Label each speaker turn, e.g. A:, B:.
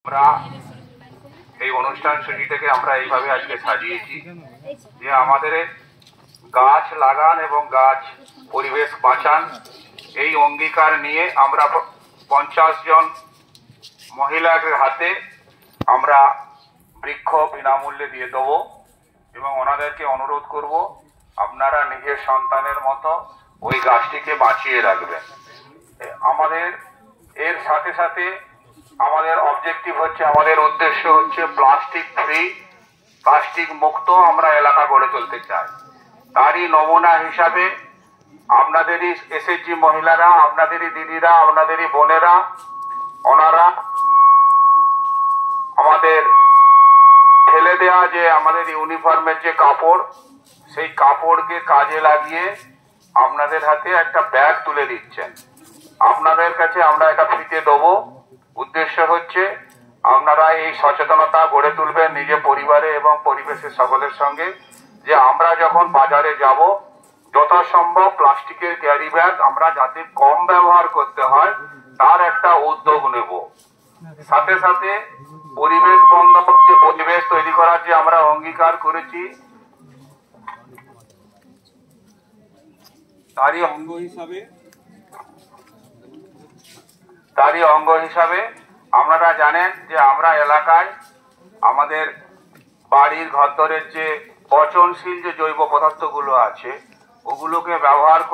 A: আমরা এই অনুষ্ঠান সূচিটাকে আমরা এইভাবে আজকে সাজিয়েছি যে আমাদের গাছ লাগান এবং গাছ পরিবেশ বাঁচান এই অঙ্গীকার নিয়ে আমরা 50 জন মহিলার হাতে আমরা বৃক্ষ বিনামূল্যে দিয়ে দেবো এবং ওনাদেরকে অনুরোধ করব আপনারা নিজের সন্তানের মতো ওই গাছটিকে বাঁচিয়ে রাখবেন। আমাদের এর সাথে সাথে আমাদের অবজেক্টিভ হচ্ছে, আমাদের উদ্দেশ্য হচ্ছে প্লাস্টিক ফ্রি, প্লাস্টিক মুক্ত আমরা এলাকা গড়ে তুলতে চাই। তারই নমুনা হিসাবে আপনাদেরই এসএইচজি মহিলারা, আপনাদেরই দিদিরা, আপনাদেরই বোনেরা, ওনারা আমাদের ফেলে দেওয়া যে আমাদের ইউনিফর্মের যে কাপড়, সেই কাপড়কে কাজে লাগিয়ে আপনাদের হাতে একটা ব্যাগ তুলে দিচ্ছেন। আপনাদের কাছে আমরা এটা ফ্রিতে দেবো। উদ্দেশ্য হচ্ছে আপনারা এই সচেতনতা গড়ে তুলবেন নিজের পরিবারে এবং পরিবেশের সকলের সঙ্গে, যে আমরা যখন বাজারে যাব যথাসম্ভব প্লাস্টিকের ক্যারি ব্যাগ আমরা যাতে কম ব্যবহার করতে হয় তার একটা উদ্যোগ নেব। সাথে সাথে পরিবেশ বান্ধব যে পরিবেশ তৈরি করার যে আমরা অঙ্গীকার করেছি তারই অঙ্গ হিসাবে আপনারা জানেন যে আমরা এলাকায় আমাদের বাড়ির ঘরদরের যে পচনশীল যে জৈব পদার্থগুলো আছে ওগুলোকে ব্যবহার